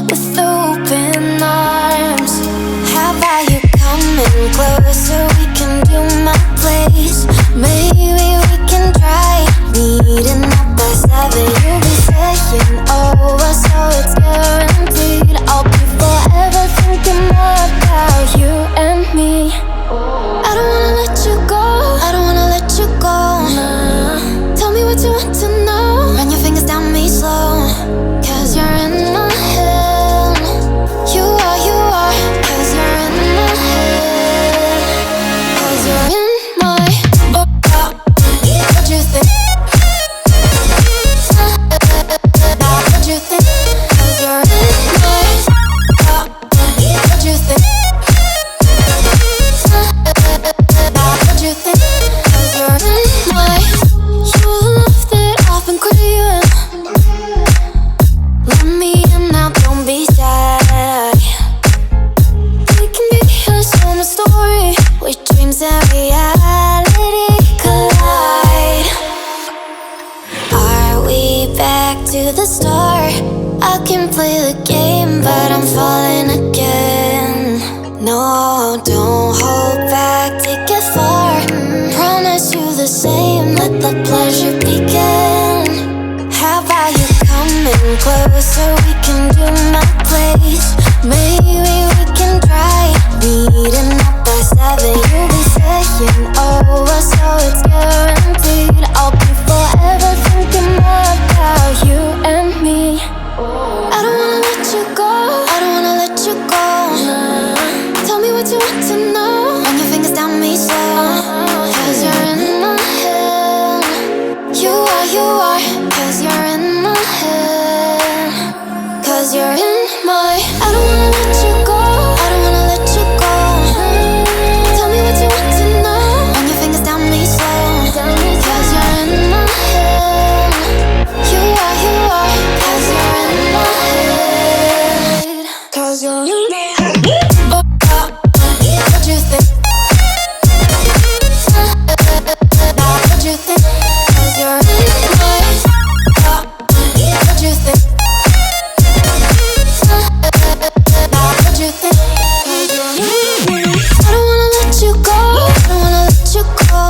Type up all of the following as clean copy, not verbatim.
with open arms. How about you coming closer? We can do my place. Maybe we can try meeting up by 7. You'll be saying over, so it's guaranteed. I'll be forever thinking more about you and me. I don't wanna let you go, I don't wanna let you go. Nah. Tell me what you want to know. Run your fingers down me slow, 'cause you're in my head. You are, 'cause you're in my head. 'Cause you're in my what you think? What you think? 'Cause you're in my what you think? What you think? 'Cause you're in my you're the love that I've been craving. Let me in now, don't be shy. We can be a summer story where dreams and reality collide. Are we back to the start? I can play the game, but I'm falling again. No, don't hold back, take it far. Promise you the same, let the pleasure begin. How about you coming closer? We can do my place. Maybe we can try meeting up by 7. You'll be saying over, so it's guaranteed. I'll be forever thinking more about you and me. I don't wanna let you go, I don't wanna let you go. Tell me what you want to know. Run your fingers down me slow, 'cause you're in my head. You are, 'cause you're in my head. 'Cause you're in my I don't wanna let you go, I don't wanna let you go. Tell me what you want to know. Run your fingers down me slow, 'cause you're in my head. You are, 'cause you're in my head. 'Cause you're in my head. What you think? What you think? 'Cause you're in my what you think? What you think? 'Cause you're in I don't wanna let you go, I don't wanna let you go.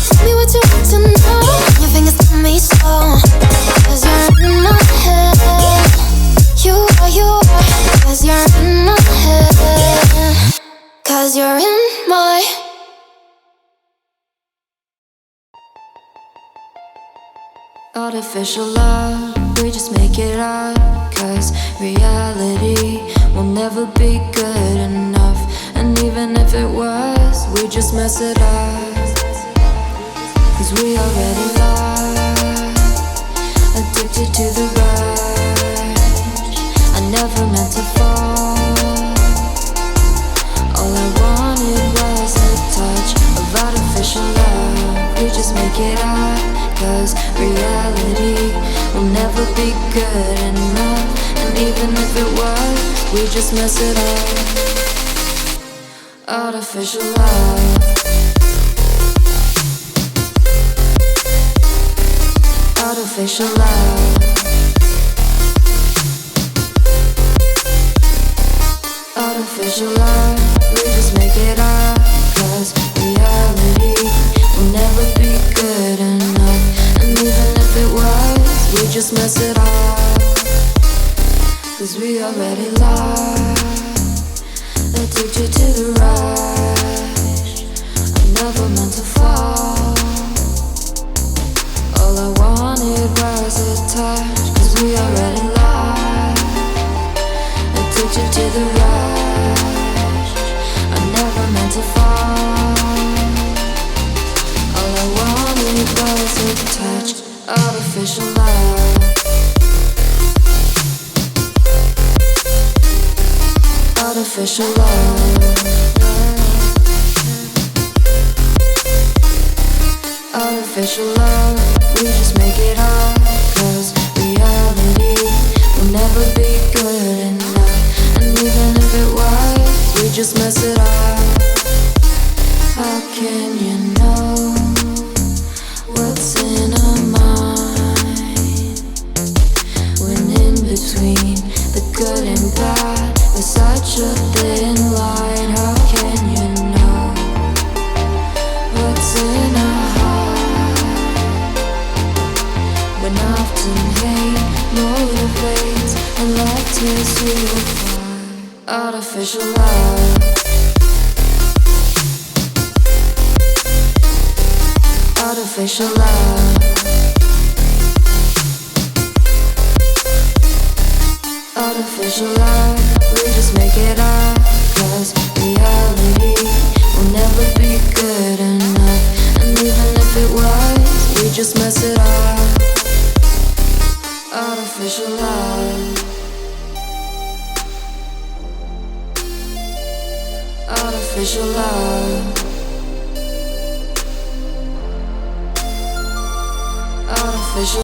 Tell me what you want to know. Your fingers on me slow, 'cause you're in my head. You are, 'cause you're in my head. 'Cause you're in my artificial love, we just make it up. 'Cause reality will never be good enough. And even if it was, we just mess it up. 'Cause we already lost, addicted to the rush. I never meant to fall. All I wanted was a touch of artificial love. We just make it up, 'cause reality will never be good enough. And even if it was, we just mess it up. Artificial love. Artificial love. Artificial love, we just make it up. 'Cause reality will never be good enough. And even if it was, we just mess it up. 'Cause we already lost, addicted to the rush. I never meant to fall. All I wanted was a touch. 'Cause we already lost, addicted to the rush. I never meant to fall. All I wanted was a touch. Artificial love. Artificial love. Artificial love, we just make it up. 'Cause reality will never be good enough. And even if it was, we just mess it up. How can you know what's in our mind when in between the makes you fly. Artificial love. Artificial love. Artificial love. We just make it up, 'cause reality will never be good enough. And even if it was, we just mess it up. Artificial love. Artificial love. Artificial